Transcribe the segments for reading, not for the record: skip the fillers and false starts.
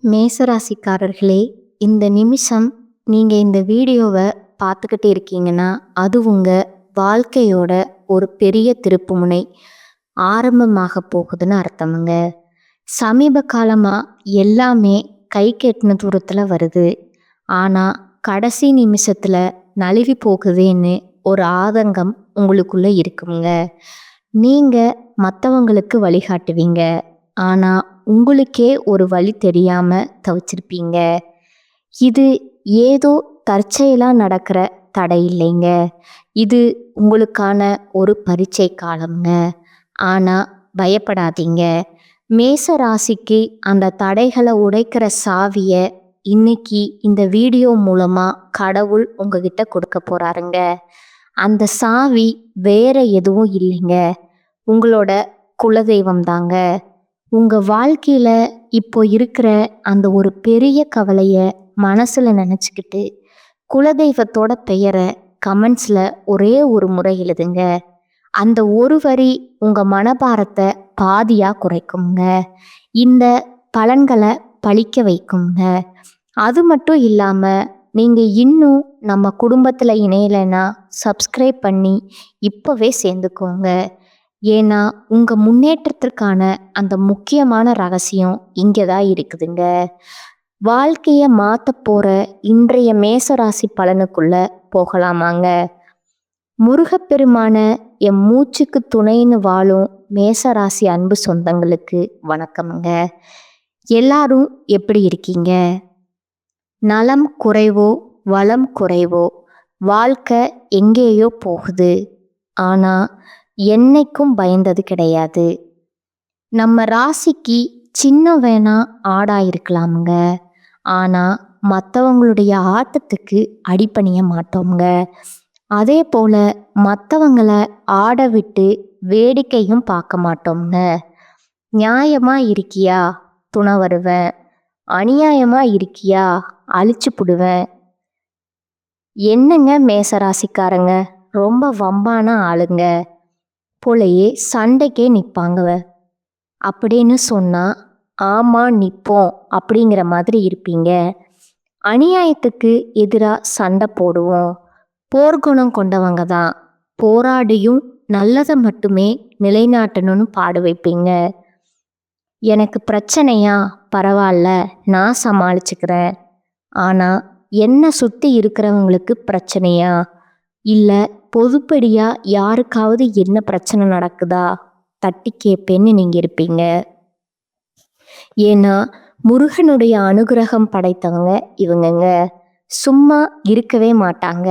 மேசராசிக்காரர்களே, இந்த நிமிஷம் நீங்கள் இந்த வீடியோவை பார்த்துக்கிட்டே இருக்கீங்கன்னா அது உங்கள் வாழ்க்கையோட ஒரு பெரிய திருப்புமுனை ஆரம்பமாக போகுதுன்னு அர்த்தமுங்க. சமீப காலமாக எல்லாமே கை கெட்டின தூரத்தில் வருது. ஆனால் கடைசி நிமிஷத்தில் நழுவி போகுதேன்னு ஒரு ஆதங்கம் உங்களுக்குள்ளே இருக்குங்க. நீங்கள் மற்றவங்களுக்கு வழிகாட்டுவீங்க, ஆனால் உங்களுக்கே ஒரு வழி தெரியாமல் தவிச்சிருப்பீங்க. இது ஏதோ தற்செயலாக நடக்கிற தடை இல்லைங்க. இது உங்களுக்கான ஒரு பரீட்சை காலம்ங்க. ஆனால் பயப்படாதீங்க. மேச ராசிக்கு அந்த தடைகளை உடைக்கிற சாவியை இன்னைக்கு இந்த வீடியோ மூலமாக கடவுள் உங்ககிட்ட கொடுக்க போகிறாருங்க. அந்த சாவி வேற எதுவும் இல்லைங்க, உங்களோட குலதெய்வம் தாங்க. உங்கள் வாழ்க்கையில் இப்போ இருக்கிற அந்த ஒரு பெரிய கவலையை மனசில் நினச்சிக்கிட்டு குலதெய்வத்தோட பெயரை கமெண்ட்ஸில் ஒரே ஒரு முறை எழுதுங்க. அந்த ஒரு வரி உங்கள் மனபாரத்தை பாதியாக குறைக்குங்க. இந்த பலன்களை பழிக்க வைக்குங்க. அது மட்டும் இல்லாமல் நீங்கள் இன்னும் நம்ம குடும்பத்தில் இணையலைன்னா சப்ஸ்கிரைப் பண்ணி இப்போவே சேர்ந்துக்கோங்க. ஏன்னா உங்கள் முன்னேற்றத்திற்கான அந்த முக்கியமான ரகசியம் இங்கே தான் இருக்குதுங்க. வாழ்க்கையை மாற்ற போகிற இன்றைய மேசராசி பலனுக்குள்ளே போகலாமாங்க. முருகப்பெருமான என் மூச்சுக்கு துணைன்னு வாழும் மேசராசி அன்பு சொந்தங்களுக்கு வணக்கமுங்க. எல்லாரும் எப்படி இருக்கீங்க? நலம் குறைவோ வளம் குறைவோ வாழ்க்கை எங்கேயோ போகுது. ஆனால் என்னைக்கும் பயந்தது கிடையாது. நம்ம ராசிக்கு சின்ன வேணா ஆடாயிருக்கலாமுங்க, ஆனால் மற்றவங்களுடைய ஆட்டத்துக்கு அடிபணிய மாட்டோங்க. அதே போல் மற்றவங்களை ஆட விட்டு வேடிக்கையும் பார்க்க மாட்டோங்க. நியாயமாக இருக்கியா துணை வருவேன், அநியாயமாக இருக்கியா அழிச்சு புடுவேன். என்னங்க மேசராசிக்காரங்க ரொம்ப வம்பான ஆளுங்க போலையே சண்டைக்கே நிற்பாங்க அப்படின்னு சொன்னால் ஆமாம் நிற்போம் அப்படிங்கிற மாதிரி இருப்பீங்க. அநியாயத்துக்கு எதிராக சண்டை போடுவோம். போர்க்குணம் கொண்டவங்க தான். போராடியும் நல்லதை மட்டுமே நிலைநாட்டணும்னு பாடு வைப்பீங்க. எனக்கு பிரச்சனையா, பரவாயில்ல நான் சமாளிச்சுக்கிறேன். ஆனால் என்னை சுற்றி இருக்கிறவங்களுக்கு பிரச்சனையா, இல்லை பொதுப்படியாக யாருக்காவது என்ன பிரச்சனை நடக்குதா தட்டி கேட்பேன்னு நீங்கள் இருப்பீங்க. ஏன்னா முருகனுடைய அனுகிரகம் படைத்தவங்க இவங்கங்க. சும்மா இருக்கவே மாட்டாங்க.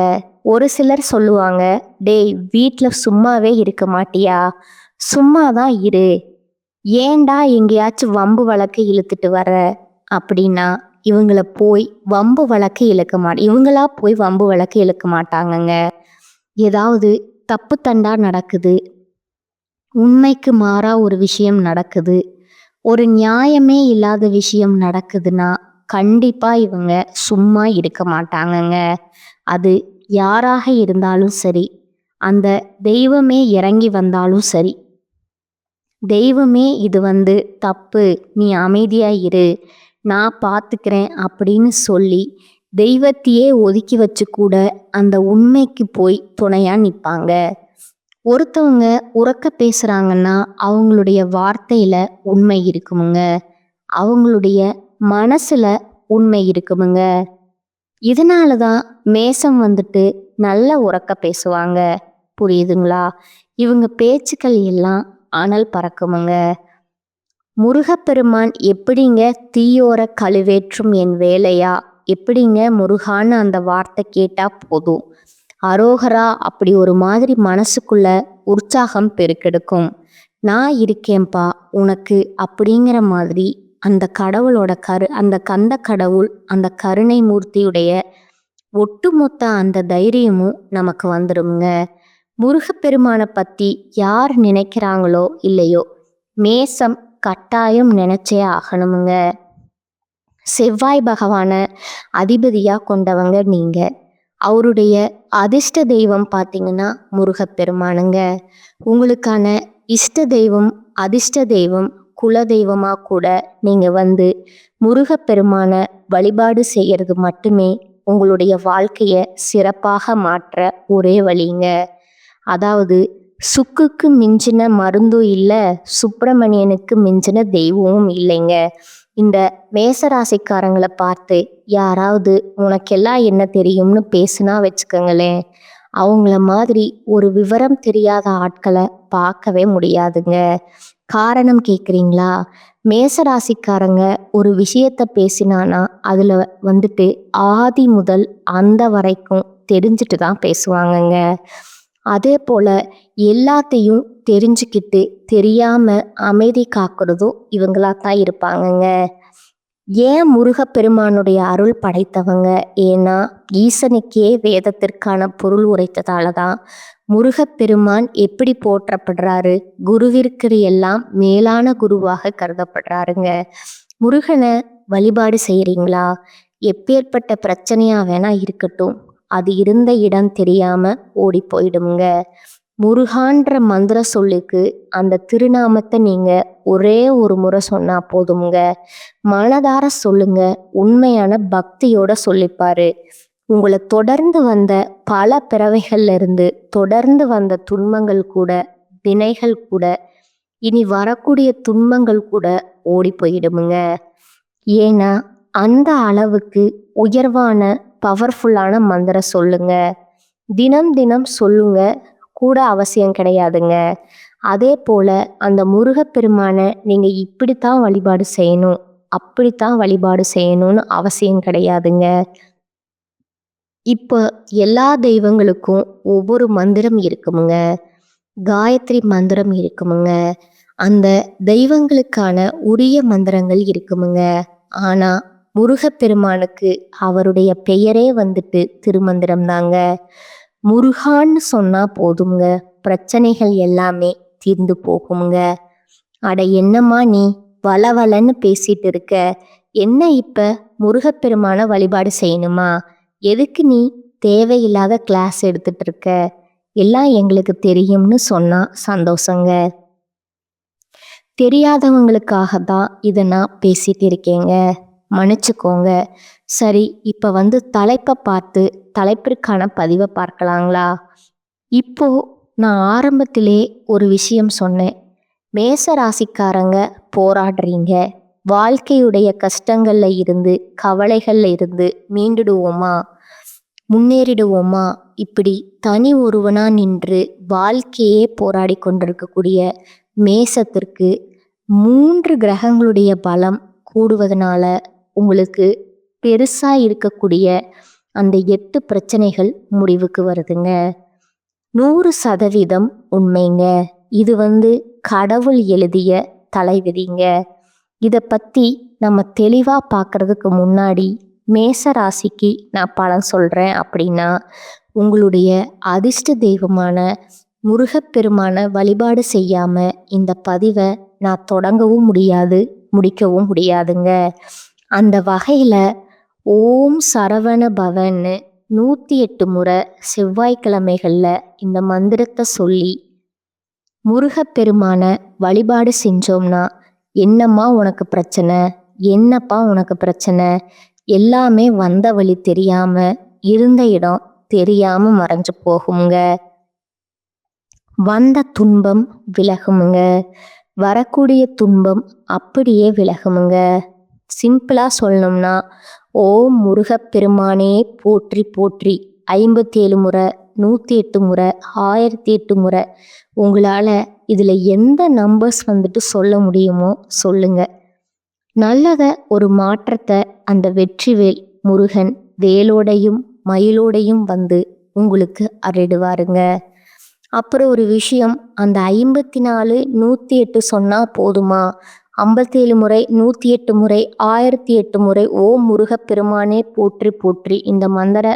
ஒரு சிலர் சொல்லுவாங்க, டேய் வீட்டில் சும்மாவே இருக்க மாட்டியா, சும்மா தான் இரு, ஏண்டா எங்கேயாச்சும் வம்பு வழக்கு இழுத்துட்டு வர அப்படின்னா இவங்கள போய் வம்பு வழக்கு இவங்களா போய் வம்பு வழக்கு இழுக்க மாட்டாங்கங்க. ஏதாவது தப்பு தண்டா நடக்குது, உண்மைக்கு மாறா ஒரு விஷயம் நடக்குது, ஒரு நியாயமே இல்லாத விஷயம் நடக்குதுன்னா கண்டிப்பாக இவங்க சும்மா இருக்க மாட்டாங்கங்க. அது யாராக இருந்தாலும் சரி, அந்த தெய்வமே இறங்கி வந்தாலும் சரி, தெய்வமே இது தப்பு, நீ அமைதியாக இரு, நான் பார்த்துக்கிறேன் அப்படின்னு சொல்லி தெய்வத்தையே ஒதுக்கி வச்சு கூட அந்த உண்மைக்கு போய் துணையாக நிற்பாங்க. ஒருத்தவங்க உறக்க பேசுகிறாங்கன்னா அவங்களுடைய வார்த்தையில் உண்மை இருக்குமுங்க, அவங்களுடைய மனசில் உண்மை இருக்குமுங்க. இதனால தான் மேசம் நல்ல உறக்க பேசுவாங்க. புரியுதுங்களா? இவங்க பேச்சுக்கள் எல்லாம் அனல் பறக்குமுங்க. முருகப்பெருமான் எப்படிங்க தீயோர கழுவேற்றும் என் வேலையா, எப்படிங்க முருகான்னு அந்த வார்த்தை கேட்டால் போதும் அரோகரா அப்படி ஒரு மாதிரி மனசுக்குள்ள உற்சாகம் பெருக்கெடுக்கும். நான் இருக்கேன்பா உனக்கு அப்படிங்கிற மாதிரி அந்த கடவுளோட அந்த கந்த கடவுள் அந்த கருணை மூர்த்தியுடைய ஒட்டுமொத்த அந்த தைரியமும் நமக்கு வந்துடுங்க. முருகப்பெருமானை பற்றி யார் நினைக்கிறாங்களோ இல்லையோ, மேசம் கட்டாயம் நினைச்சே ஆகணுமுங்க. செவ்வாய் பகவானை அதிபதியாக கொண்டவங்க நீங்கள். அவருடைய அதிர்ஷ்ட தெய்வம் பார்த்தீங்கன்னா முருகப்பெருமானுங்க. உங்களுக்கான இஷ்ட தெய்வம் அதிர்ஷ்ட தெய்வம் குலதெய்வமா கூட நீங்க வந்து முருகப்பெருமான வழிபாடு செய்யறது மட்டுமே உங்களுடைய வாழ்க்கைய சிறப்பாக மாற்ற ஒரே வழிங்க. அதாவது சுக்குக்கு மிஞ்சின மருந்தும் இல்லை, சுப்பிரமணியனுக்கு மிஞ்சின தெய்வமும் இல்லைங்க. இந்த மேசராசிக்காரங்களை பார்த்து யாராவது உனக்கெல்லாம் என்ன தெரியும்னு பேசுனா வச்சுக்கோங்களேன், அவங்கள மாதிரி ஒரு விவரம் தெரியாத ஆட்களை பார்க்கவே முடியாதுங்க. காரணம் கேட்குறீங்களா? மேசராசிக்காரங்க ஒரு விஷயத்த பேசினானா அதில் வந்துட்டு ஆதி முதல் அந்த வரைக்கும் தெரிஞ்சுட்டு தான் பேசுவாங்கங்க. அதே போல் எல்லாத்தையும் தெரிஞ்சுக்கிட்டு தெரியாமல் அமைதி காக்கிறதும் இவங்களா தான் இருப்பாங்கங்க. ஏன் முருகப்பெருமானுடைய அருள் படைத்தவங்க? ஏன்னா ஈசனுக்கே வேதத்திற்கான பொருள் உரைத்ததால தான் முருகப்பெருமான் எப்படி போற்றப்படுறாரு, குருவிற்கு எல்லாம் மேலான குருவாக கருதப்படுறாருங்க. முருகனை வழிபாடு செய்கிறீங்களா? எப்பேற்பட்ட பிரச்சனையா வேணா இருக்கட்டும், அது இருந்த இடம் தெரியாம ஓடி போயிடுங்க. முருகான்ற மந்திர சொல்லுக்கு அந்த திருநாமத்தை நீங்க ஒரே ஒரு முறை சொன்னா போதுங்க. மனதார சொல்லுங்க, உண்மையான பக்தியோட சொல்லிப்பாரு. உங்களை தொடர்ந்து வந்த பல பிறவைகள்ல இருந்து தொடர்ந்து வந்த துன்பங்கள் கூட, வினைகள் கூட, இனி வரக்கூடிய துன்பங்கள் கூட ஓடி போயிடுமுங்க. ஏன்னா அந்த அளவுக்கு உயர்வான பவர்ஃபுல்லான மந்திரம் சொல்லுங்க. தினம் தினம் சொல்லுங்க கூட அவசியம் கிடையாதுங்க. அதே போல அந்த முருகப்பெருமானை நீங்க இப்படித்தான் வழிபாடு செய்யணும், அப்படித்தான் வழிபாடு செய்யணும்னு அவசியம் கிடையாதுங்க. இப்போ எல்லா தெய்வங்களுக்கும் ஒவ்வொரு மந்திரம் இருக்குமுங்க. காயத்ரி மந்திரம் இருக்குமுங்க. அந்த தெய்வங்களுக்கான உரிய மந்திரங்கள் இருக்குமுங்க. ஆனா முருகப்பெருமானுக்கு அவருடைய பெயரே வந்துட்டு திருமந்திரம் தாங்க. முருகான்னு சொன்னா போதுங்க, பிரச்சனைகள் எல்லாமே தீர்ந்து போகுங்க. அட என்னம்மா நீ வளவலன்னு பேசிட்டு இருக்க, என்ன இப்ப முருகப்பெருமான வழிபாடு செய்யணுமா? எதுக்கு நீ தேவையில்லாத கிளாஸ் எடுத்துட்டு இருக்க? எல்லாம் எங்களுக்கு தெரியும்னு சொன்னா சந்தோஷங்க. தெரியாதவங்களுக்காக தான் இதை நான் பேசிட்டு இருக்கேங்க, மன்னிச்சுக்கோங்க. சரி, இப்போ வந்து தலைப்பை பார்த்து தலைப்பிற்கான பதிவை பார்க்கலாங்களா? இப்போ நான் ஆரம்பத்திலே ஒரு விஷயம் சொன்னேன். மேச ராசிக்காரங்க போராடுறீங்க, வாழ்க்கையுடைய கஷ்டங்கள்ல இருந்து கவலைகள்ல இருந்து மீண்டுடுவோமா, முன்னேறிடுவோமா, இப்படி தனி ஒருவனா நின்று வாழ்க்கையே போராடி கொண்டிருக்கக்கூடிய மேசத்திற்கு 3 கிரகங்களுடைய பலம் கூடுவதனால உங்களுக்கு பெருசா இருக்கக்கூடிய அந்த 8 பிரச்சனைகள் முடிவுக்கு வருதுங்க. 100% உண்மைங்க. இது வந்து கடவுள் எழுதிய தலைவிதிங்க. இதை பற்றி நம்ம தெளிவாக பார்க்கறதுக்கு முன்னாடி மேச ராசிக்கு நான் பலன் சொல்கிறேன் அப்படின்னா, உங்களுடைய அதிர்ஷ்ட தெய்வமான முருகப்பெருமான வழிபாடு செய்யாமல் இந்த பதிவை நான் தொடங்கவும் முடியாது, முடிக்கவும் முடியாதுங்க. அந்த வகையில் ஓம் சரவண பவன்னு 108 முறை செவ்வாய்க்கிழமைகளில் இந்த மந்திரத்தை சொல்லி முருகப்பெருமான வழிபாடு செஞ்சோம்னா, என்னம்மா உனக்கு பிரச்சனை, என்னப்பா உனக்கு பிரச்சனை, எல்லாமே வந்த வழி தெரியாம இருந்த இடம் தெரியாம மறைஞ்சு போகுங்க. வந்த துன்பம் விலகுமுங்க, வரக்கூடிய துன்பம் அப்படியே விலகுமுங்க. சிம்பிளா சொல்லணும்னா, ஓம் முருகப்பெருமானே போற்றி போற்றி 57 முறை, 108 முறை, 1008 முறை, உங்களால் இதில் எந்த நம்பர்ஸ் வந்துட்டு சொல்ல முடியுமோ சொல்லுங்க. நல்லத ஒரு மாற்றத்தை அந்த வெற்றிவேல் முருகன் வேலோடையும் மயிலோடையும் வந்து உங்களுக்கு அருளிடுவாருங்க. அப்புறம் ஒரு விஷயம், அந்த 54 108 சொன்னால் போதுமா? 57 முறை, 108 முறை, 1008 முறை ஓம் முருகப்பெருமானே போற்றி போற்றி இந்த மந்திர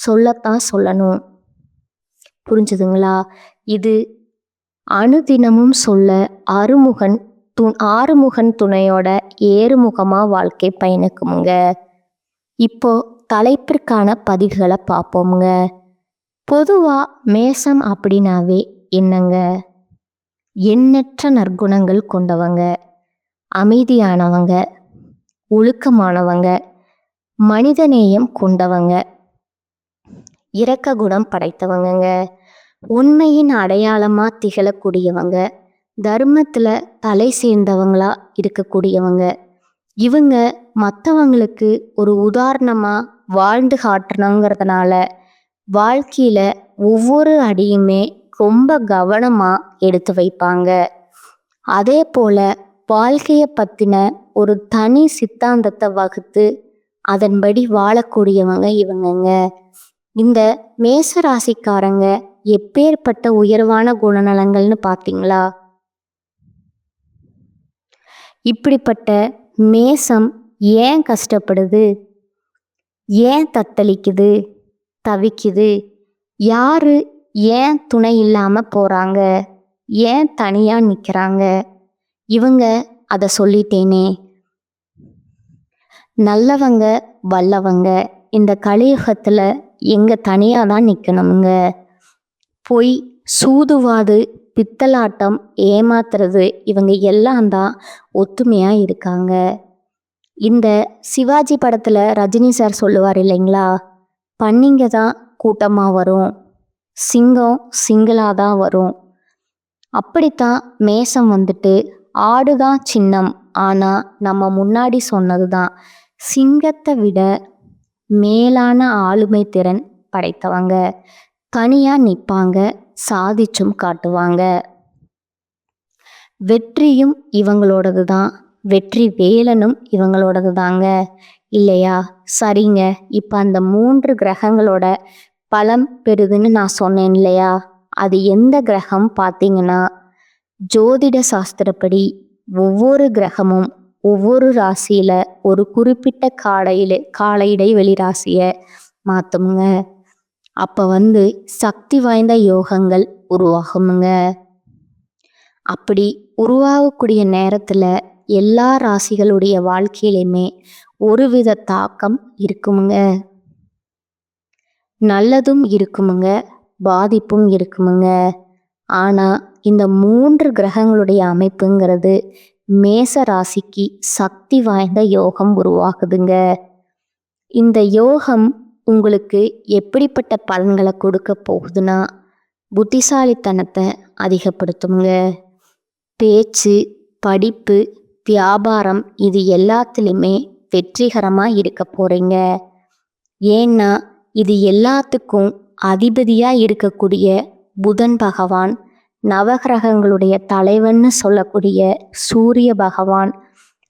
சொல்லத்தான் சொல்லணும். புரிஞ்சுதுங்களா? இது அனுதினமும் சொல்ல ஆறுமுகன் துணையோட ஏறுமுகமா வாழ்க்கை பயணிக்குமுங்க. இப்போ தலைப்பிற்கான பதிவுகளை பார்ப்போமுங்க. பொதுவா மேசம் அப்படின்னாவே என்னங்க? எண்ணற்ற நற்குணங்கள் கொண்டவங்க, அமைதியானவங்க, ஒழுக்கமானவங்க, மனிதநேயம் கொண்டவங்க, இரக்க குணம் படைத்தவங்கங்க, உண்மையின் அடையாளமா திகழக்கூடியவங்க, தர்மத்துல தலை சேர்ந்தவங்களா இருக்கக்கூடியவங்க. இவங்க மற்றவங்களுக்கு ஒரு உதாரணமா வாழ்ந்து காட்டணுங்கிறதுனால வாழ்க்கையில ஒவ்வொரு அடியுமே ரொம்ப கவனமா எடுத்து வைப்பாங்க. அதே போல வாழ்க்கையை பத்தின ஒரு தனி சித்தாந்தத்தை வகுத்து அதன்படி வாழக்கூடியவங்க இவங்கங்க. இந்த மேச ராசிக்காரங்க எப்பேற்பட்ட உயர்வான குணநலங்கள்னு பார்த்தீங்களா? இப்படிப்பட்ட மேசம் ஏன் கஷ்டப்படுது, ஏன் தத்தளிக்குது, தவிக்குது, யாரு ஏன் துணை இல்லாம போறாங்க, ஏன் தனியா நிக்கிறாங்க, இவங்க அதை சொல்லிட்டேனே. நல்லவங்க வல்லவங்க இந்த கலியுகத்துல எங்க தனியா தான் நிக்கணுங்க. பொய், சூதுவாது, பித்தலாட்டம், ஏமாத்துறது இவங்க எல்லாம் தான் ஒத்துமையா இருக்காங்க. இந்த சிவாஜி படத்துல ரஜினி சார் சொல்லுவார் இல்லைங்களா, பன்னிங்க தான் கூட்டமா வரும், சிங்கம் சிங்கிளா தான் வரும். அப்படித்தான் மேசம் வந்துட்டு ஆடுதான் சின்னம், ஆனா நம்ம முன்னாடி சொன்னதுதான் சிங்கத்தை விட மேலான ஆளுமை திறன் படைத்தவங்க. தனியா நிற்பாங்க, சாதிச்சும் காட்டுவாங்க. வெற்றியும் இவங்களோடது தான், வெற்றி வேலனும் இவங்களோடது தாங்க, இல்லையா? சரிங்க, இப்போ அந்த 3 கிரகங்களோட பலம் பெறுதுன்னு நான் சொன்னேன் இல்லையா? அது எந்த கிரகம் பார்த்தீங்கன்னா, ஜோதிட சாஸ்திரப்படி ஒவ்வொரு கிரகமும் ஒவ்வொரு ராசியில ஒரு குறிப்பிட்ட கால இடைவெளி ராசியை மாற்றுமுங்க. அப்போ சக்தி வாய்ந்த யோகங்கள் உருவாகுமுங்க. அப்படி உருவாகக்கூடிய நேரத்தில் எல்லா ராசிகளுடைய வாழ்க்கையிலையுமே ஒருவித தாக்கம் இருக்குமுங்க. நல்லதும் இருக்குமுங்க, பாதிப்பும் இருக்குமுங்க. ஆனால் இந்த 3 கிரகங்களுடைய அமைப்புங்கிறது மேச ராசிக்கு சக்தி வாய்ந்த யோகம் உருவாகுதுங்க. இந்த யோகம் உங்களுக்கு எப்படிப்பட்ட பலன்களை கொடுக்க போகுதுன்னா, புத்திசாலித்தனத்தை அதிகப்படுத்துங்க. பேச்சு, படிப்பு, வியாபாரம் இது எல்லாத்துலேயுமே வெற்றிகரமாக இருக்க போகிறீங்க. ஏன்னா இது எல்லாத்துக்கும் அதிபதியாக இருக்கக்கூடிய புதன் பகவான், நவகிரகங்களுடைய தலைவன்னு சொல்லக்கூடிய சூரிய பகவான்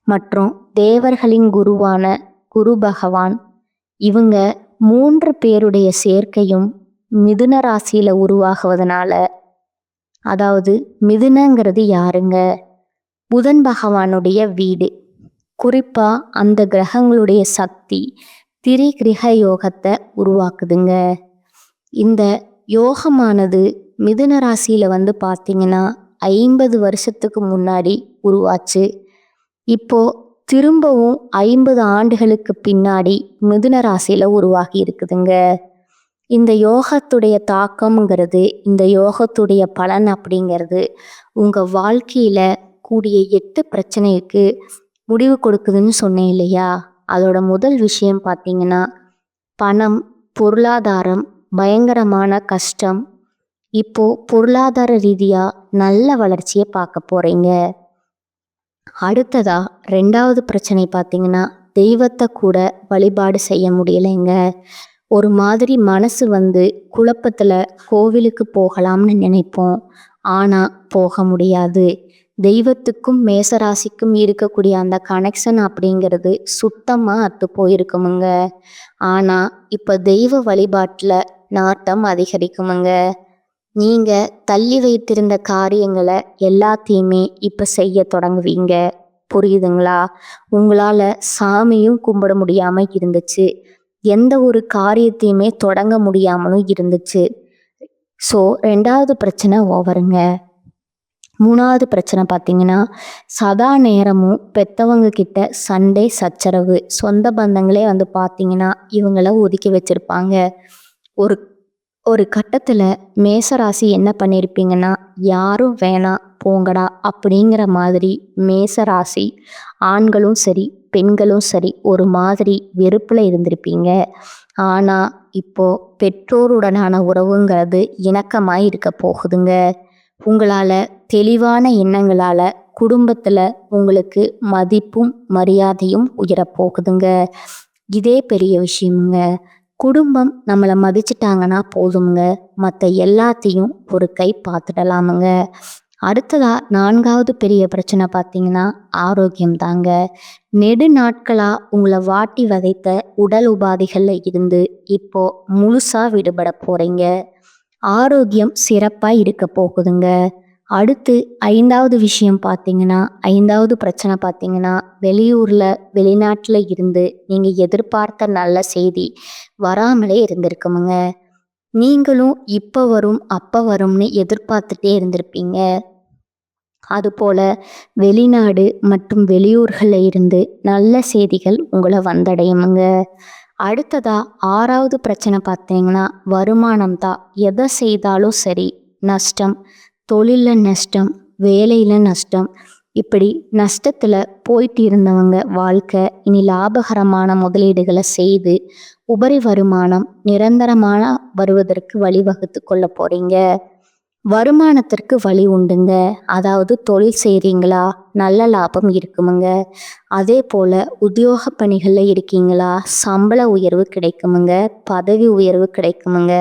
மற்றும் தேவர்களின் குருவான குரு பகவான், இவங்க 3 பேருடைய சேர்க்கையும் மிதுன ராசியில் உருவாகுவதனால, அதாவது மிதுனங்கிறது யாருங்க? புதன் பகவானுடைய வீடு. குறிப்பாக அந்த கிரகங்களுடைய சக்தி திரிகிரக யோகத்தை உருவாக்குதுங்க. இந்த யோகமானது மிதுன ராசியில் பார்த்தீங்கன்னா 50 வருஷத்துக்கு முன்னாடி உருவாச்சு. இப்போ திரும்பவும் 50 ஆண்டுகளுக்கு பின்னாடி மிதுன ராசியில் உருவாகி இருக்குதுங்க. இந்த யோகத்துடைய தாக்கம்ங்கிறது, இந்த யோகத்துடைய பலன் அப்படிங்கிறது உங்கள் வாழ்க்கையில் கூடிய 8 பிரச்சனைக்கு முடிவு கொடுக்குதுன்னு சொன்னேன் இல்லையா? அதோட முதல் விஷயம் பார்த்தீங்கன்னா, பணம், பொருளாதாரம், பயங்கரமான கஷ்டம். இப்போ பொருளாதார ரீதியாக நல்ல வளர்ச்சியை பார்க்க போகிறீங்க. அடுத்ததா 2வது பிரச்சனை பார்த்தீங்கன்னா, தெய்வத்தை கூட வழிபாடு செய்ய முடியலைங்க. ஒரு மாதிரி மனசு குழப்பத்தில் கோவிலுக்கு போகலாம்னு நினைப்போம், ஆனால் போக முடியாது. தெய்வத்துக்கும் மேசராசிக்கும் இருக்கக்கூடிய அந்த கனெக்ஷன் அப்படிங்கிறது சுத்தமாக அத்து போயிருக்குமுங்க. ஆனால் இப்போ தெய்வ வழிபாட்டில் நாட்டம் அதிகரிக்குமுங்க. நீங்கள் தள்ளி வைத்திருந்த காரியங்களை எல்லாத்தையுமே இப்போ செய்ய தொடங்குவீங்க. புரியுதுங்களா? உங்களால் சாமியும் கும்பிட முடியாமல் இருந்துச்சு, எந்த ஒரு காரியத்தையுமே தொடங்க முடியாமலும் இருந்துச்சு. ஸோ 2வது பிரச்சனை ஓவருங்க. 3வது பிரச்சனை பார்த்தீங்கன்னா, சதா நேரமும் பெற்றவங்க கிட்ட சண்டை சச்சரவு. சொந்த பந்தங்களே பார்த்தீங்கன்னா இவங்கள ஒதுக்கி வச்சிருப்பாங்க. ஒரு ஒரு கட்டத்துல மேசராசி என்ன பண்ணியிருப்பீங்கன்னா, யாரும் வேணாம் போங்கடா அப்படிங்கிற மாதிரி மேசராசி ஆண்களும் சரி, பெண்களும் சரி ஒரு மாதிரி வெறுப்புல இருந்திருப்பீங்க. ஆனா இப்போ பெற்றோருடனான உறவுங்கிறது இணக்கமாய் இருக்க போகுதுங்க. உங்களால தெளிவான எண்ணங்களால குடும்பத்துல உங்களுக்கு மதிப்பும் மரியாதையும் உயரப் போகுதுங்க. இதே பெரிய விஷயமுங்க. குடும்பம் நம்மளை மதிச்சிட்டாங்கன்னா போதுங்க, மற்ற எல்லாத்தையும் ஒரு கை பார்த்துடலாமுங்க. அடுத்ததா 4வது பெரிய பிரச்சனை பார்த்தீங்கன்னா ஆரோக்கியம் தாங்க. நெடு நாட்களா உங்களை வாட்டி வதைத்த உடல் உபாதைகள்ல இருந்து இப்போ முழுசா விடுபட போறீங்க. ஆரோக்கியம் சிறப்பா இருக்க போகுதுங்க. அடுத்து 5வது விஷயம் பார்த்தீங்கன்னா 5வது பிரச்சனை பார்த்தீங்கன்னா வெளியூர்ல வெளிநாட்டுல இருந்து நீங்க எதிர்பார்த்த நல்ல செய்தி வராமலே இருந்திருக்குமுங்க. நீங்களும் இப்ப வரும் அப்ப வரும்னு எதிர்பார்த்துட்டே இருந்திருப்பீங்க. அதுபோல வெளிநாடு மற்றும் வெளியூர்கள்ல இருந்து நல்ல செய்திகள் உங்களை வந்தடையுமுங்க. அடுத்ததா 6வது பிரச்சனை பார்த்தீங்கன்னா வருமானம் தான். எதை செய்தாலும் சரி நஷ்டம், தொழில்ல நஷ்டம், வேலையில நஷ்டம், இப்படி நஷ்டத்துல போயிட்டு இருந்தவங்க வாழ்க்கை இனி லாபகரமான முதலீடுகளை செய்து உபரி வருமானம் நிரந்தரமான வருவதற்கு வழிவகுத்து கொள்ள போறீங்க. வருமானத்திற்கு வழி உண்டுங்க. அதாவது தொழில் செய்றீங்களா, நல்ல லாபம் இருக்குமுங்க. அதே போல உத்தியோக பணிகள்ல இருக்கீங்களா, சம்பள உயர்வு கிடைக்குமுங்க, பதவி உயர்வு கிடைக்குமுங்க.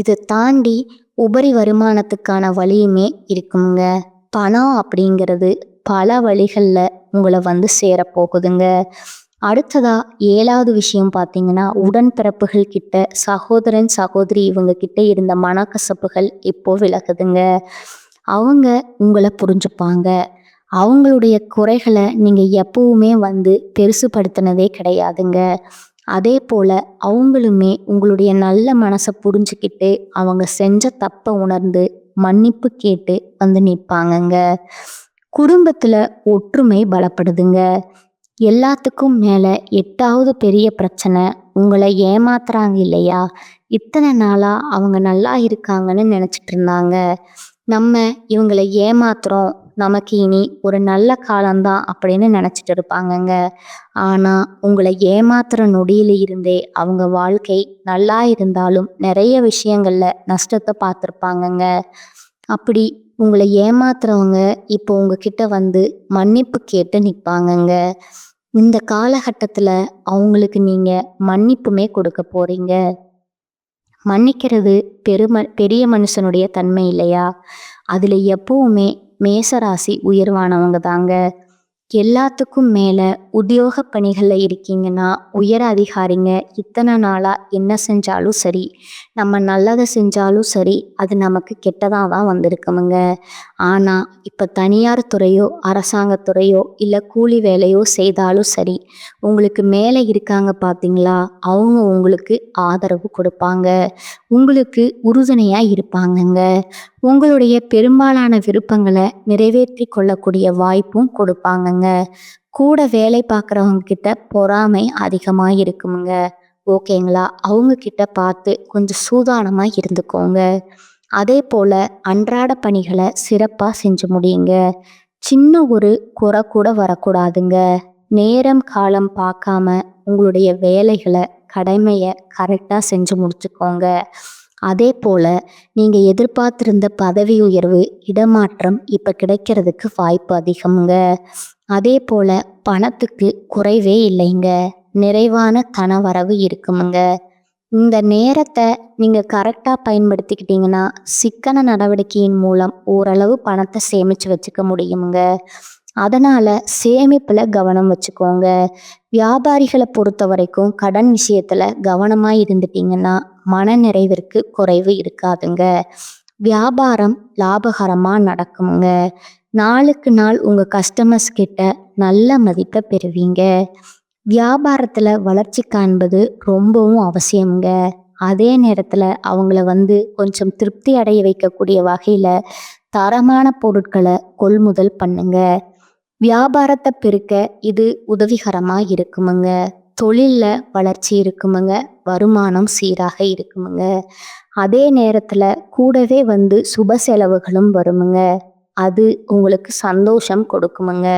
இதை தாண்டி உபரி வருமானத்துக்கான வழியுமே இருக்குமுங்க. பணம் அப்படிங்கிறது பல வழிகளில் உங்களை வந்து சேரப்போகுதுங்க. அடுத்ததா 7வது விஷயம் பார்த்தீங்கன்னா உடன்பிறப்புகள் கிட்ட, சகோதரன் சகோதரி இவங்க கிட்ட இருந்த மனக்கசப்புகள் இப்போ விலகுதுங்க. அவங்க உங்களை புரிஞ்சுப்பாங்க. அவங்களுடைய குறைகளை நீங்க எப்பவுமே வந்து பெருசுபடுத்தினதே கிடையாதுங்க. அதே போல அவங்களுமே உங்களுடைய நல்ல மனசை புரிஞ்சுக்கிட்டு அவங்க செஞ்ச தப்பை உணர்ந்து மன்னிப்பு கேட்டு வந்து நிற்பாங்கங்க. குடும்பத்துல ஒற்றுமை பலப்படுதுங்க. எல்லாத்துக்கும் மேல 8வது பெரிய பிரச்சனை உங்களை ஏமாத்துறாங்க இல்லையா. இத்தனை நாளா அவங்க நல்லா இருக்காங்கன்னு நினைச்சிட்டு இருந்தாங்க. நம்ம இவங்களை ஏமாத்துறோம், நமக்கு இனி ஒரு நல்ல காலம்தான் அப்படின்னு நினைச்சிட்டு இருப்பாங்கங்க. ஆனா உங்களை ஏமாத்துற நொடியில இருந்தே அவங்க வாழ்க்கை நல்லா இருந்தாலும் நிறைய விஷயங்கள்ல நஷ்டத்தை பார்த்துருப்பாங்கங்க. அப்படி உங்களை ஏமாத்துறவங்க இப்போ உங்ககிட்ட வந்து மன்னிப்பு கேட்டு நிற்பாங்கங்க. இந்த காலகட்டத்துல அவங்களுக்கு நீங்க மன்னிப்புமே கொடுக்க போறீங்க. மன்னிக்கிறது பெரிய மனுஷனுடைய தன்மை இல்லையா. அதுல எப்பவுமே மேசராசி உயர்வானவங்க தாங்க. எல்லாத்துக்கும் மேல உத்தியோக பணிகள்ல இருக்கீங்கன்னா உயர் அதிகாரிங்க இத்தனை நாளா என்ன செஞ்சாலும் சரி, நம்ம நல்லதை செஞ்சாலும் சரி, அது நமக்கு கெட்டதா தான் வந்திருக்குமுங்க. ஆனா இப்ப தனியார் துறையோ அரசாங்கத்துறையோ இல்ல கூலி வேலையோ செய்தாலும் சரி, உங்களுக்கு மேலே இருக்காங்க பார்த்தீங்களா, அவங்க உங்களுக்கு ஆதரவு கொடுப்பாங்க, உங்களுக்கு உறுதுணையா இருப்பாங்கங்க. உங்களுடைய பெரும்பாலான விருப்பங்களை நிறைவேற்றி கொள்ளக்கூடிய வாய்ப்பும் கொடுப்பாங்கங்க. கூட வேலை பார்க்குறவங்க கிட்ட பொறாமை அதிகமாக இருக்குமுங்க. ஓகேங்களா. அவங்க கிட்ட பார்த்து கொஞ்சம் சூதானமா இருந்துக்கோங்க. அதே போல அன்றாட பணிகளை சிறப்பா செஞ்சு முடியுங்க. சின்ன ஒரு குறை கூட வரக்கூடாதுங்க. நேரம் காலம் பார்க்காம உங்களுடைய வேலைகளை கடமையை கரெக்டாக செஞ்சு முடிச்சுக்கோங்க. அதே போல நீங்க எதிர்பார்த்திருந்த பதவி உயர்வு, இடமாற்றம் இப்ப கிடைக்கிறதுக்கு வாய்ப்பு அதிகம்ங்க. அதே போல பணத்துக்கு குறைவே இல்லைங்க. நிறைவான தனவரவு இருக்குமுங்க. இந்த நேரத்தை நீங்க கரெக்டா பயன்படுத்திக்கிட்டீங்கன்னா சிக்கன நடவடிக்கையின் மூலம் ஓரளவு பணத்தை சேமிச்சு வச்சுக்க முடியுங்க. அதனால சேமிப்புல கவனம் வச்சுக்கோங்க. வியாபாரிகளை பொறுத்த வரைக்கும் கடன் விஷயத்துல கவனமா இருந்துட்டீங்கன்னா மன நிறைவிற்கு குறைவு இருக்காதுங்க. வியாபாரம் லாபகரமா நடக்குங்க. நாளுக்கு நாள் உங்க கஸ்டமர்ஸ் கிட்ட நல்ல மதிப்பை பெறுவீங்க. வியாபாரத்துல வளர்ச்சி காண்பது ரொம்பவும் அவசியம்ங்க. அதே நேரத்துல அவங்கள வந்து கொஞ்சம் திருப்தி அடைய வைக்கக்கூடிய வகையில தரமான பொருட்களை கொள்முதல் பண்ணுங்க. வியாபாரத்தை பெருக்க இது உதவிகரமா இருக்குமுங்க. தொழிலில் வளர்ச்சி இருக்குமுங்க. வருமானம் சீராக இருக்குமுங்க. அதே நேரத்தில் கூடவே சுப செலவுகளும் வருமுங்க. அது உங்களுக்கு சந்தோஷம் கொடுக்குமுங்க.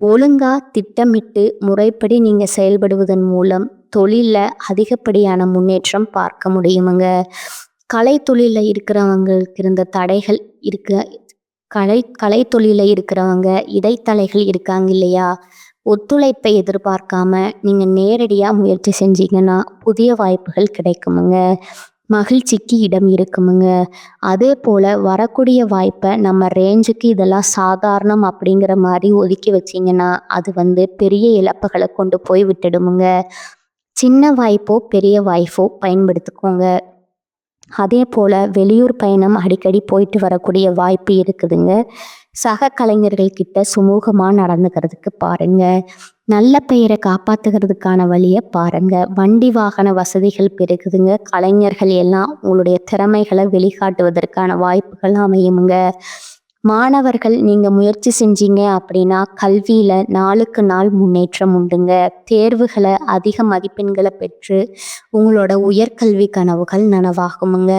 ஒழுங்கா திட்டமிட்டு முறைப்படி நீங்கள் செயல்படுவதன் மூலம் தொழிலில் அதிகப்படியான முன்னேற்றம் பார்க்க முடியுமுங்க. கலைத்தொழிலில் இருக்கிறவங்களுக்கு இருந்த தடைகள் கலைத்தொழிலில் இருக்கிறவங்க இடைத்தலைகள் இருக்காங்க இல்லையா, ஒத்துழைப்பை எதிர்பார்க்காம நீங்கள் நேரடியாக முயற்சி செஞ்சீங்கன்னா புதிய வாய்ப்புகள் கிடைக்குமுங்க. மகிழ்ச்சிக்கு இடம் இருக்குமுங்க. அதே போல் வரக்கூடிய வாய்ப்பை நம்ம ரேஞ்சுக்கு இதெல்லாம் சாதாரணம் அப்படிங்கிற மாதிரி ஒதுக்கி வச்சிங்கன்னா அது பெரிய இழப்புகளை கொண்டு போய் விட்டுடுமுங்க. சின்ன வாய்ப்போ பெரிய வாய்ப்போ பயன்படுத்திக்கோங்க. அதே போல் வெளியூர் பயணம் அடிக்கடி போயிட்டு வரக்கூடிய வாய்ப்பு இருக்குதுங்க. சக கலைஞர்கள்கிட்ட சுமூகமாக நடந்துக்கிறதுக்கு பாருங்க. நல்ல பெயரை காப்பாற்றுகிறதுக்கான வழியை பாருங்க. வண்டி வாகன வசதிகள் பெருகுதுங்க. கலைஞர்கள் எல்லாம் உங்களுடைய திறமைகளை வெளிக்காட்டுவதற்கான வாய்ப்புகள் அமையுங்க. மாணவர்கள் நீங்கள் முயற்சி செஞ்சீங்க அப்படின்னா கல்வியில் நாளுக்கு நாள் முன்னேற்றம் உண்டுங்க. தேர்வுகளை அதிக மதிப்பெண்களை பெற்று உங்களோட உயர்கல்வி கனவுகள் நனவாகுமுங்க.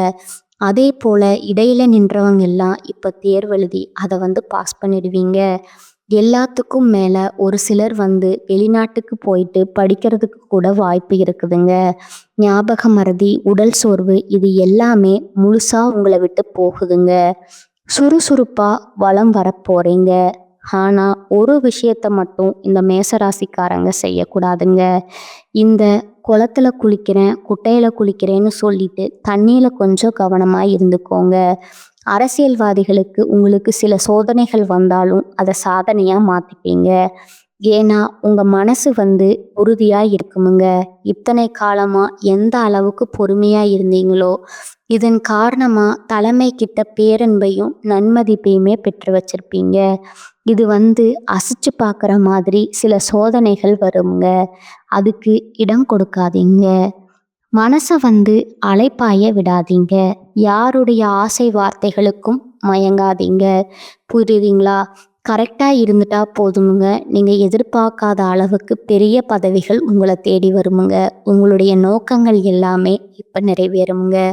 அதே போல் இடையில நின்றவங்க எல்லாம் இப்போ தேர்வு எழுதி அதை பாஸ் பண்ணிடுவீங்க. எல்லாத்துக்கும் மேலே ஒரு சிலர் வெளிநாட்டுக்கு போயிட்டு படிக்கிறதுக்கு கூட வாய்ப்பு இருக்குதுங்க. ஞாபக மறதி, உடல் சோர்வு இது எல்லாமே முழுசாக உங்களை விட்டு போகுதுங்க. சுறுசுறுப்பாக வளம் வரப்போறீங்க. ஆனால் ஒரு விஷயத்தை மட்டும் இந்த மேசராசிக்காரங்க செய்யக்கூடாதுங்க. இந்த குளத்துல குளிக்கிறேன், குட்டையில் குளிக்கிறேன்னு சொல்லிட்டு தண்ணியில் கொஞ்சம் கவனமாக இருந்துக்கோங்க. அரசியல்வாதிகளுக்கு உங்களுக்கு சில சோதனைகள் வந்தாலும் அதை சாதனையாக மாற்றிப்பீங்க. ஏன்னா உங்கள் மனசு உறுதியாக இருக்குமுங்க. இத்தனை காலமாக எந்த அளவுக்கு பொறுமையாக இருந்தீங்களோ இதன் காரணமாக தலைமை கிட்ட பேரன்பையும் நன்மதிப்பையுமே பெற்று வச்சிருப்பீங்க. இது அசைச்சு பார்க்குற மாதிரி சில சோதனைகள் வருங்க. அதுக்கு இடம் கொடுக்காதீங்க. மனசை அலைப்பாய விடாதீங்க. யாருடைய ஆசை வார்த்தைகளுக்கும் மயங்காதீங்க. புரியுதுங்களா? கரெக்டாக இருந்துட்டா போதுமுங்க. நீங்கள் எதிர்பார்க்காத அளவுக்கு பெரிய பதவிகள் உங்களை தேடி வருமுங்க. உங்களுடைய நோக்கங்கள் எல்லாமே இப்போ நிறைவேறுமுங்க.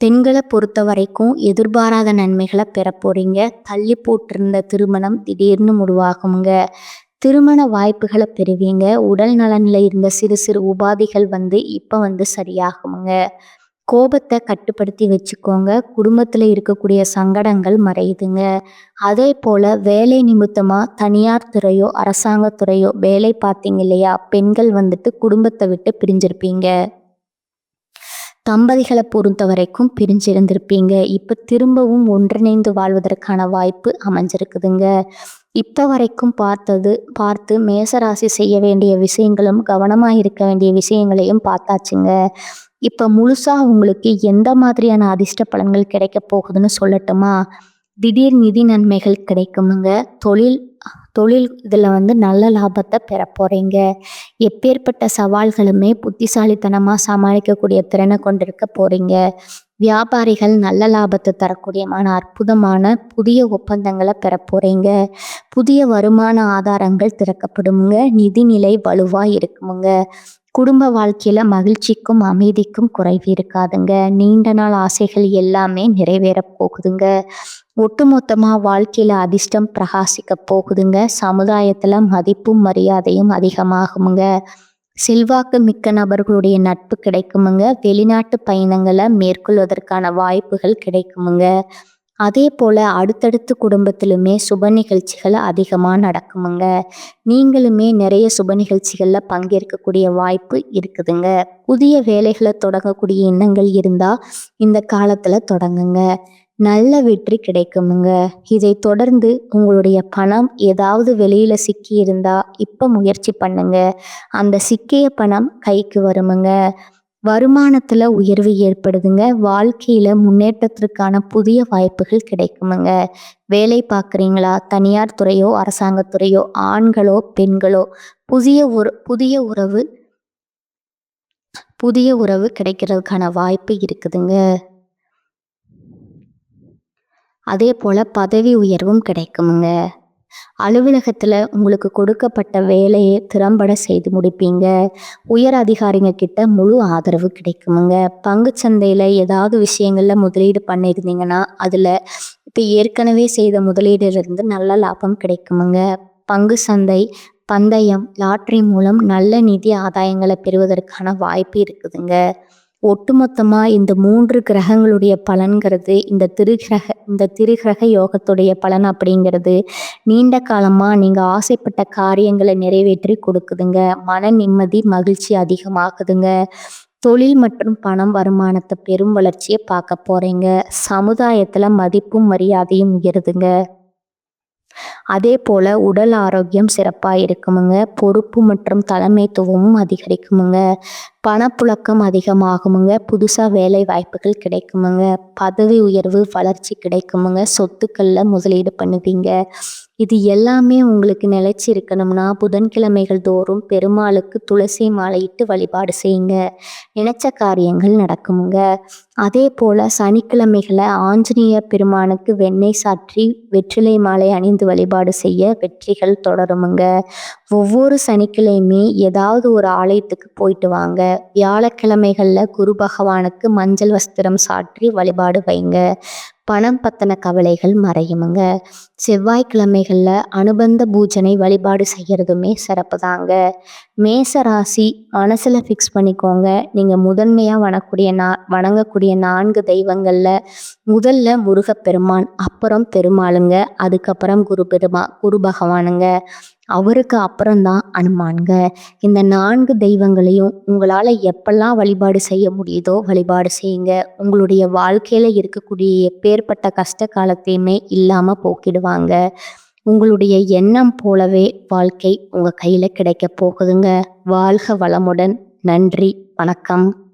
பெண்களை பொறுத்த வரைக்கும் எதிர்பாராத நன்மைகளை பெற போறீங்க. தள்ளி போட்டிருந்த திருமணம் திடீர்னு முடிவாகுங்க. திருமண வாய்ப்புகளை பெறுவீங்க. உடல் நலனில் இருந்த சிறு சிறு உபாதைகள் இப்போ சரியாகுமுங்க. கோபத்தை கட்டுப்படுத்தி வச்சுக்கோங்க. குடும்பத்தில் இருக்கக்கூடிய சங்கடங்கள் மறையுதுங்க. அதே போல் வேலை நிமித்தமாக தனியார் துறையோ அரசாங்கத்துறையோ வேலை பார்த்தீங்க இல்லையா, பெண்கள் குடும்பத்தை விட்டு பிரிஞ்சிருப்பீங்க. தம்பதிகளை பொறுத்த வரைக்கும் பிரிஞ்சிருந்திருப்பீங்க. இப்போ திரும்பவும் ஒன்றிணைந்து வாழ்வதற்கான வாய்ப்பு அமைஞ்சிருக்குதுங்க. இப்போ வரைக்கும் பார்த்து மேசராசி செய்ய வேண்டிய விஷயங்களும் கவனமாக இருக்க வேண்டிய விஷயங்களையும் பார்த்தாச்சுங்க. இப்போ முழுசாக உங்களுக்கு எந்த மாதிரியான அதிர்ஷ்ட பலன்கள் கிடைக்க போகுதுன்னு சொல்லட்டுமா? திடீர் நிதி நன்மைகள் கிடைக்குமுங்க. தொழில் இதில் நல்ல லாபத்தை பெற போகிறீங்க. எப்பேற்பட்ட சவால்களுமே புத்திசாலித்தனமாக சமாளிக்கக்கூடிய திறனை கொண்டிருக்க போகிறீங்க. வியாபாரிகள் நல்ல லாபத்தை தரக்கூடியமான அற்புதமான புதிய ஒப்பந்தங்களை பெற போகிறீங்க. புதிய வருமான ஆதாரங்கள் திறக்கப்படுமுங்க. நிதிநிலை வலுவாக இருக்குமுங்க. குடும்ப வாழ்க்கையில் மகிழ்ச்சிக்கும் அமைதிக்கும் குறைவு இருக்காதுங்க. நீண்ட நாள் ஆசைகள் எல்லாமே நிறைவேற போகுதுங்க. ஒட்டுமொத்தமாக வாழ்க்கையில் அதிர்ஷ்டம் பிரகாசிக்க போகுதுங்க. சமுதாயத்தில் மதிப்பும் மரியாதையும் அதிகமாகுமுங்க. செல்வாக்கு மிக்க நபர்களுடைய நட்பு கிடைக்குமுங்க. வெளிநாட்டு பயணங்களை மேற்கொள்வதற்கான வாய்ப்புகள் கிடைக்குமுங்க. அதே போல் அடுத்தடுத்து குடும்பத்திலுமே சுப நிகழ்ச்சிகள் அதிகமாக நடக்குமுங்க. நீங்களுமே நிறைய சுப நிகழ்ச்சிகளில் பங்கேற்கக்கூடிய வாய்ப்பு இருக்குதுங்க. புதிய வேலைகளை தொடங்கக்கூடிய எண்ணங்கள் இருந்தால் இந்த காலத்தில் தொடங்குங்க. நல்ல வெற்றி கிடைக்குமுங்க. இதை தொடர்ந்து உங்களுடைய பணம் ஏதாவது வெளியில் சிக்கி இருந்தால் இப்போ முயற்சி பண்ணுங்க. அந்த சிக்கிய பணம் கைக்கு வருமுங்க. வருமானத்தில் உயர்வு ஏற்படுதுங்க. வாழ்க்கையில் முன்னேற்றத்திற்கான புதிய வாய்ப்புகள் கிடைக்குமுங்க. வேலை பார்க்குறீங்களா? தனியார் துறையோ அரசாங்கத்துறையோ, ஆண்களோ பெண்களோ, புதிய உறவு கிடைக்கிறதுக்கான வாய்ப்பு இருக்குதுங்க. அதே போல் பதவி உயர்வும் கிடைக்குமுங்க. அலுவலகத்துல உங்களுக்கு கொடுக்கப்பட்ட வேலையை திறம்பட செய்து முடிப்பீங்க. உயர் அதிகாரிங்க கிட்ட முழு ஆதரவு கிடைக்குமுங்க. பங்குச் சந்தையில ஏதாவது விஷயங்கள்ல முதலீடு பண்ணியிருந்தீங்கன்னா அதுல இப்ப ஏற்கனவே செய்த முதலீடுல நல்ல லாபம் கிடைக்குமுங்க. பங்கு சந்தை, பந்தயம், லாட்டரி மூலம் நல்ல நிதி ஆதாயங்களை பெறுவதற்கான வாய்ப்பு இருக்குதுங்க. ஒட்டுமொத்தமா இந்த 3 கிரகங்களுடைய பலன்கிறது இந்த திருகிரக யோகத்துடைய பலன் அப்படிங்கிறது நீண்ட காலமா நீங்க ஆசைப்பட்ட காரியங்களை நிறைவேற்றி கொடுக்குதுங்க. மன நிம்மதி, மகிழ்ச்சி அதிகமாகுதுங்க. தொழில் மற்றும் பணம் வருமானத்தை பெரும் வளர்ச்சியை பார்க்க போறீங்க. சமுதாயத்துல மதிப்பும் மரியாதையும் உயருதுங்க. அதே போல உடல் ஆரோக்கியம் சிறப்பா இருக்குமுங்க. பொறுப்பு மற்றும் தலைமைத்துவமும் அதிகரிக்குமுங்க. பணப்புழக்கம் அதிகமாகுமுங்க. புதுசா வேலை வாய்ப்புகள் கிடைக்குமுங்க. பதவி உயர்வு, வளர்ச்சி கிடைக்குமுங்க. சொத்துக்கள்ல முதலீடு பண்ணுவீங்க. இது எல்லாமே உங்களுக்கு நிலைச்சு இருக்கணும்னா புதன்கிழமைகள் தோறும் பெருமாளுக்கு துளசி மாலையிட்டு வழிபாடு செய்யுங்க. நினைச்ச காரியங்கள் நடக்குமுங்க. அதே போல சனிக்கிழமைகளை ஆஞ்சநேயர் பெருமானுக்கு வெண்ணெய் சாற்றி வெற்றிலை மாலை அணிந்து வழிபாடு செய்ய வெற்றிகள் தொடருமுங்க. ஒவ்வொரு சனிக்கிழமையுமே ஏதாவது ஒரு ஆலயத்துக்கு போயிட்டு வாங்க. வியாழக்கிழமைகள்ல குரு பகவானுக்கு மஞ்சள் வஸ்திரம் சாற்றி வழிபாடு வைங்க. பணம் பத்தின கவலைகள் மறையுமுங்க. செவ்வாய்க்கிழமைகள்ல அனுபந்த பூஜனை வழிபாடு செய்யறதுமே சிறப்பு தாங்க. மேச ராசி மனசுல ஃபிக்ஸ் பண்ணிக்கோங்க. நீங்க முதன்மையா வணங்கக்கூடிய 4 தெய்வங்கள்ல முதல்ல முருகப்பெருமான், அப்புறம் பெருமாளுங்க, அதுக்கப்புறம் குரு பகவானுங்க, அவருக்கு அப்புறம்தான் அனுமானுங்க. இந்த 4 தெய்வங்களையும் உங்களால எப்பெல்லாம் வழிபாடு செய்ய முடியுதோ வழிபாடு செய்யுங்க. உங்களுடைய வாழ்க்கையில இருக்கக்கூடிய எப்பேற்பட்ட கஷ்ட காலத்தையுமே இல்லாம போக்கிடுவாங்க. உங்களுடைய எண்ணம் போலவே வாழ்க்கை உங்க கையில கிடைக்க போகுதுங்க. வாழ்க வளமுடன். நன்றி. வணக்கம்.